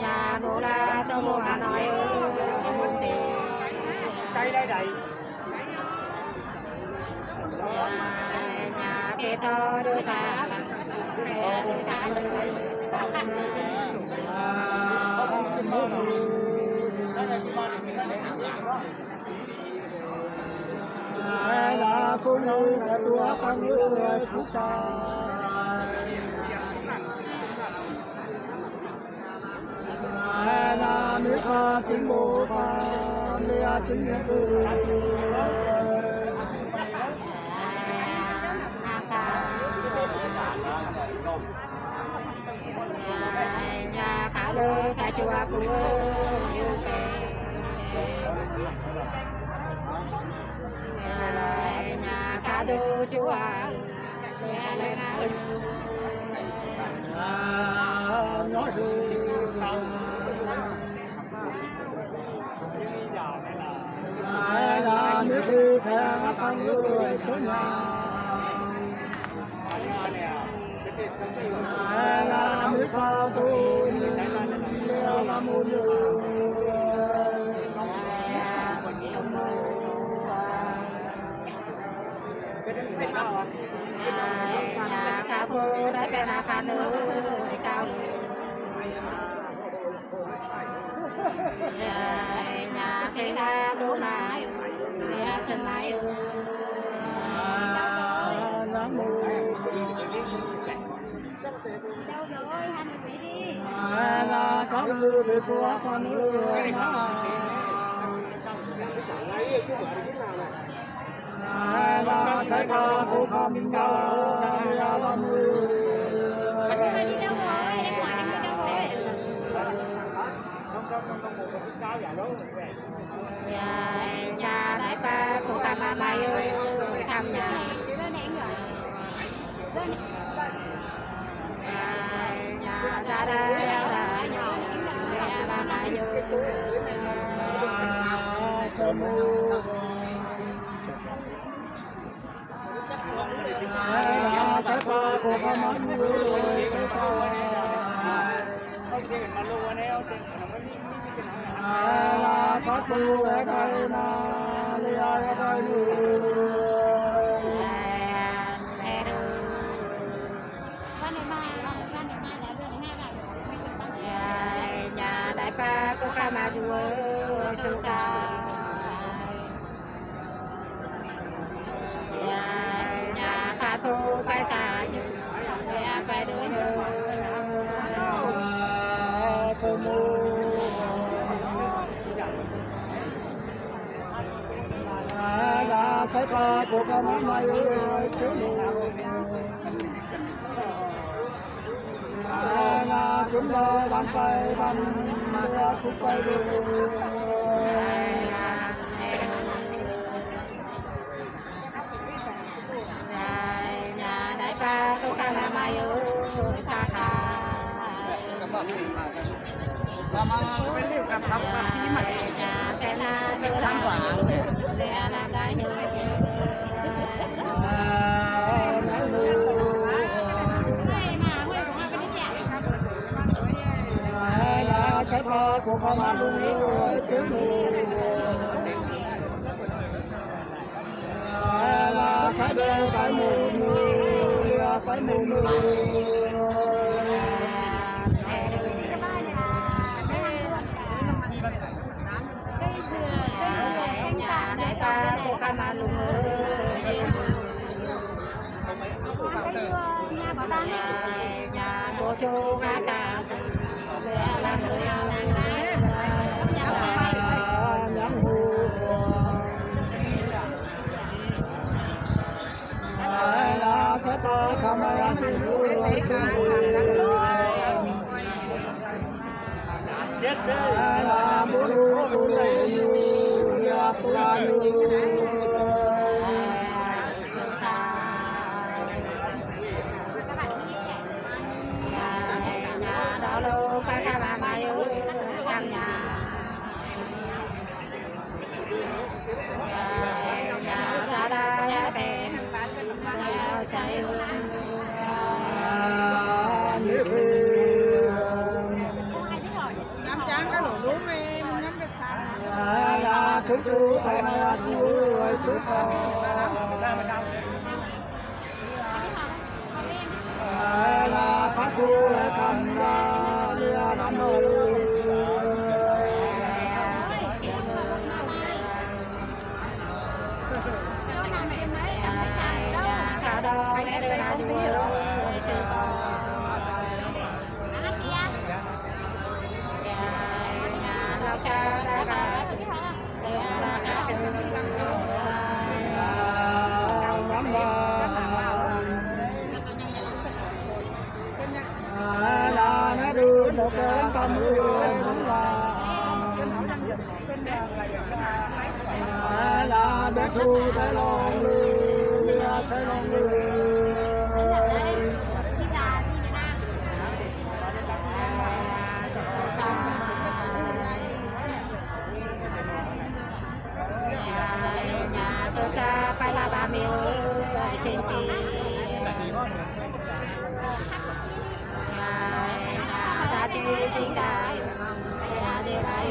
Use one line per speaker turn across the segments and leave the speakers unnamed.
nhà bố là tôi mua Hà Nội mùng thì
đây đây đây
nhà kia to đưa xa đưa xa
là phụ nữ là tua con người phúc sai là nước pha chính bộ pha lia chính nhân tư
nhà cả lơ cả chùa cũng yêu nhà cả du chùa nhà lên
nói là nước thư theo con người xuống nhà là nước pha tu leo la môn
nhà cả cô đấy bên là pha nữ cao nhà cái na đô này nhà sân này
là có lư về phố con người là sẽ qua cô không nhau là làm
nhà đại ba cô cả mà mày ơi thăm nhà nhà ra đây là nhà làm đại vô
sẽ qua cô không người là phát phu ở đây là lia ở đây
nhà đại ba có ca mà chùa sương xa nhà phát phu phải xa nhà phải đuổi nữa
là sẽ qua của các món mai ơi là chúng ta bàn tay bàn phúc tay
nhà đại ba có ca mà mai ơi ta xa nhà cái na sơ la nhà làm đại nữ
là sẽ qua của con mắt người tiếng là sẽ đeo cái mù người cái mù người
nhà đại ba cô ca mà lùng nhà bố chú gà sao là người
là sẽ qua camera thì người
chết đấy
là bố lù là tu la
nhà đó lô ca bà mai ơi căn nhà ra đây tiền nhà chạy
như khi là thứ chú thầy là chú suốt là phát phu là cầm là nam mô
cao đo sẽ đưa ra chú ơi sư con nhà lao cha đã cả sự đã cả sự
là nó đưa một cái tâm đúng là bé thu sẽ lòng sẽ lòng
nhà tôi xa phải là ba miêu xin kỳ nhà ta chi chính đại nhà điều đại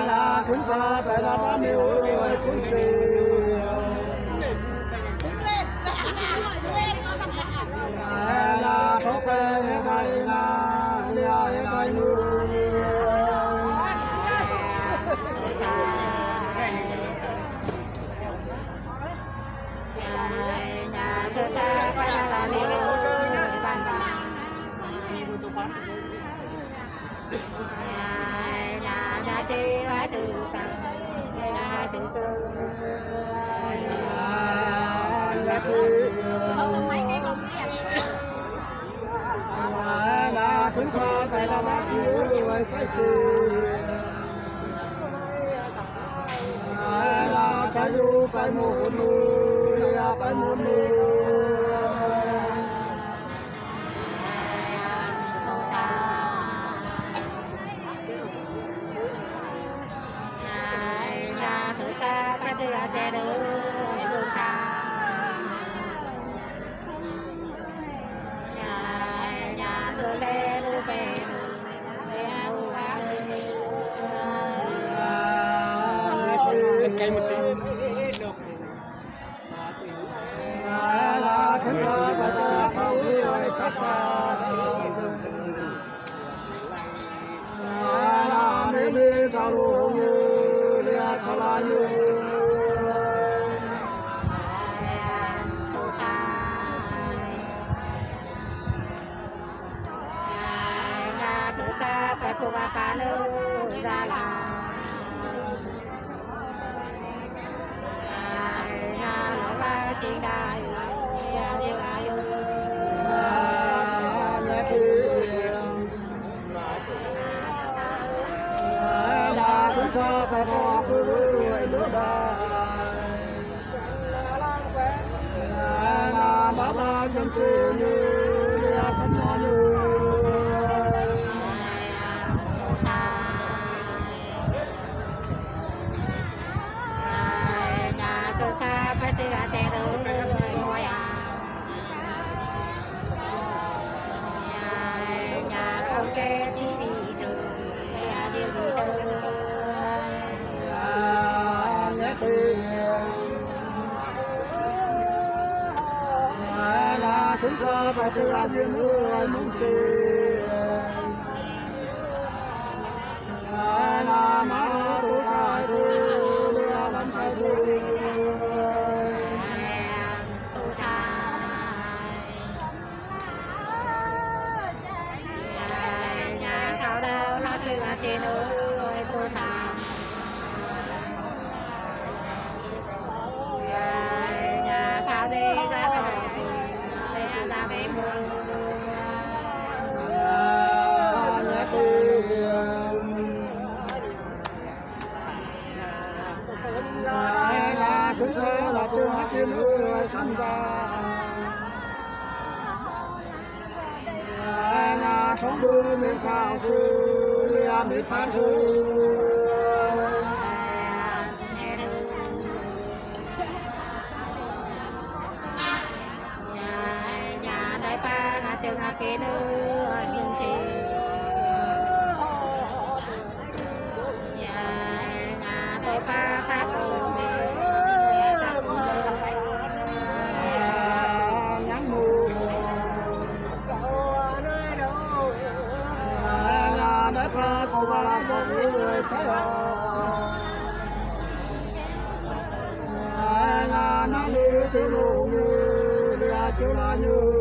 là cuốn xa phải là ba miêu cuốn trì là số cây bay là bay mưa
nhà tôi xa phải là ba miêu ban nhà chi phải từ tầng nhà từ từ
là cuốn xa phải là bát hiếu sai là sai du phải một người phải một người
nhà từ xa phải từ che đỡ đường ta nhà từ đây lu về
cây một tí
là cuốn xa phải là không người sát là để đi sao luôn như sao là như
nhà từ xa phải phụ ba phá lư ra là nhà lão ba chính đại nhà điều đại
nhà là cuốn xa phải bỏ người nước đời là bá ba chân chiều như sóng gió như
nhà từ xa phải từ che đỡ ngôi nhà không kê thì đi từ điều đi từ
nhé thì là cuốn xa phải từ duyên người mong chi là má tu sai tu làm sai tu
tu sai nhà cao đâu nó từ trên ơi tu sai nhà pháo đi ra tàu ra bên mưa
là cứ thế là chưa hát kiếm người tham gia là sống đôi miền sao sư đi biết phát sư
chừng kia nữa mình thì nhà tôi ba ta cùng
nhắn mù để ra cô ba làm một người sẽ nó đi chiều luôn như đi chiều là như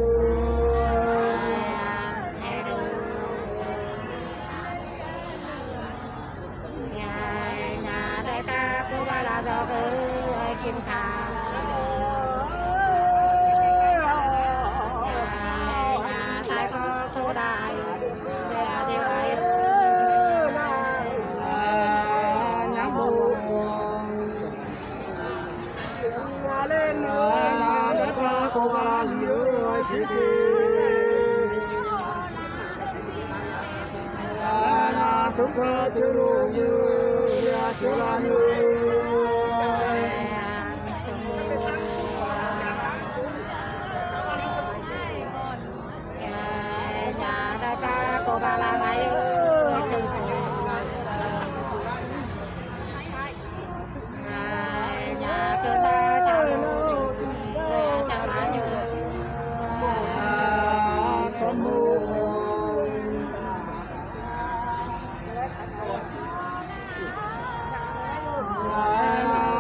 nhà đại ca cô ba là do cái kim thà nhà thái có cô đại để tiêu lại
nhắm mù lên nữa để ra cô ba liều chỉ sống sao chiều luôn như chiều là như
nhà sai ba cô ba la mai ơi sư tử nhà cơ ta sao luôn sao lá như
sống mù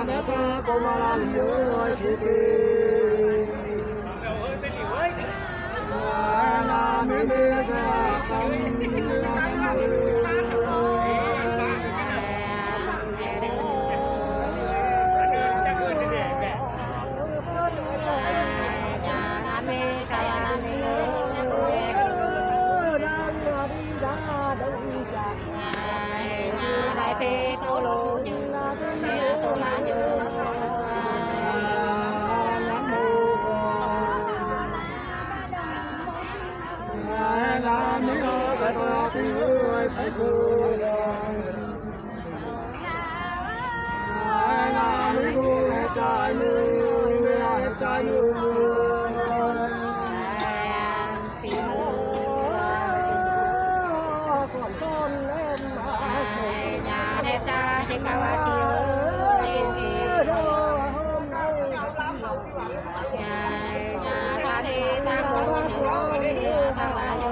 để ra cô ba la liều chỉ là mấy đứa cha con là sao
nhà nam mê sao nam mê nhà đại phê tô lô như mẹ tô la như
là mấy họ sẽ ra thì người sẽ cười là mấy cô là trai nuôi là trai nuôi
nhà đẹp cha trên cao á chi ơi nhà ta đi ta cũng như ta là như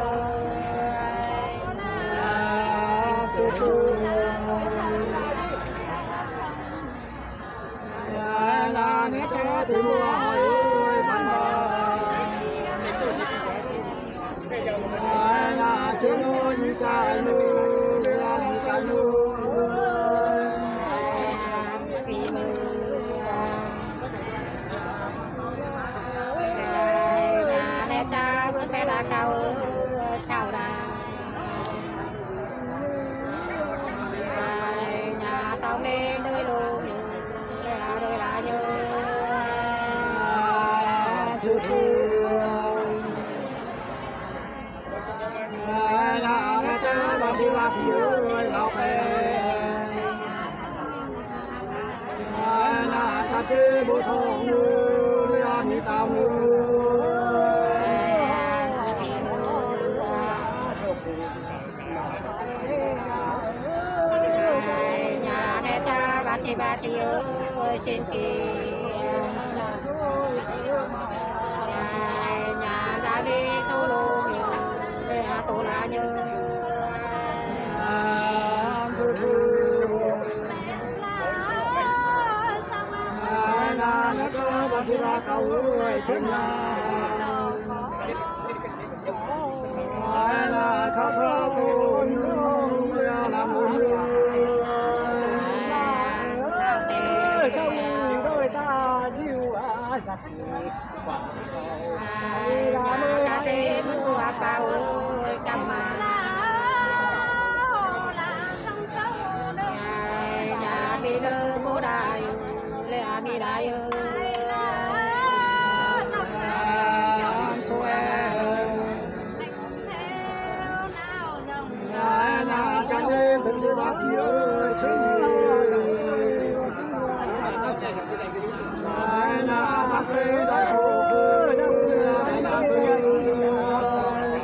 là nghe cha từ mùa ơi bắn là trên núi như trai nuôi là như trai nuôi
nhà đẹp cha bước bé ta cao chào đà nhà tao nghe nơi luôn như đời là như
sự thương là nghe cha bao nhiêu là thiếu lão bé là ta chơi bộ thong nuôi là mi tao nuôi
nhà đẹp cha ba chị ơi xin kỳ nhà ra đi tô lô như tô la như
là cho bao nhiêu là cầu ơi thiên là khó sao tôi làm một sao đôi ta yêu
nhà ca sĩ mất bùa bao ơi chăm mà nhà bị lơ bố đại lệ bị đại
là chẳng nên từng như bác ơi chứ là bác ơi đại phụ là đại bác ơi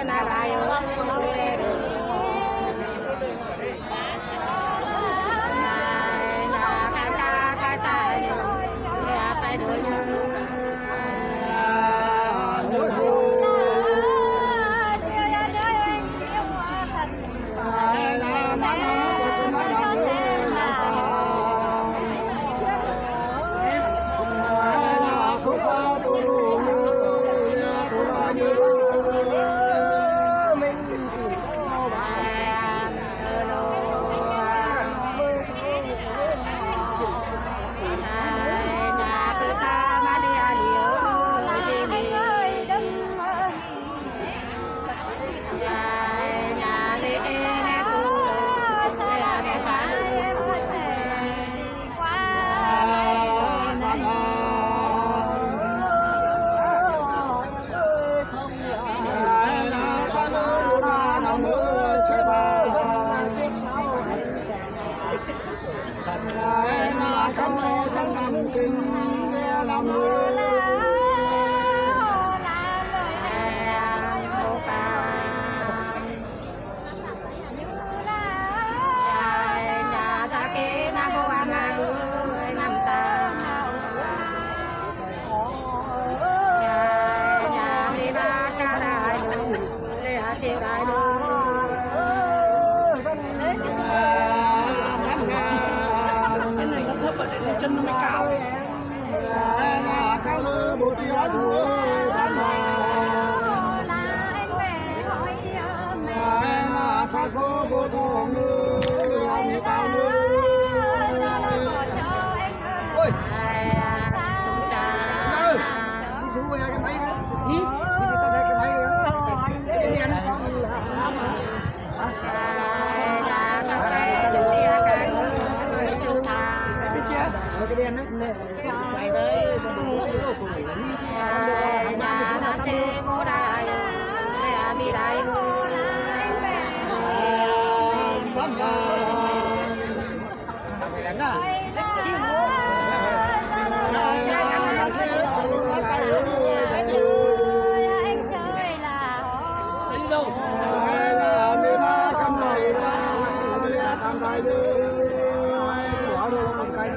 na
là không lo sống nằm kinh làm người
cái này nó thấp ở đây chân nó mới cao.
cao lư bồ tát Phật phô bồ tát người cao lư. Ôi,
súng trà
đi thú cái máy nữa. Đi ta đây cái máy nữa. Cái đèn này. Cái đèn đấy. Đây đấy.
nhà nó xe bố đại mẹ bị đại
Vâng. Cái đèn đó.
Đi đâu?
Bỏ rồi một cái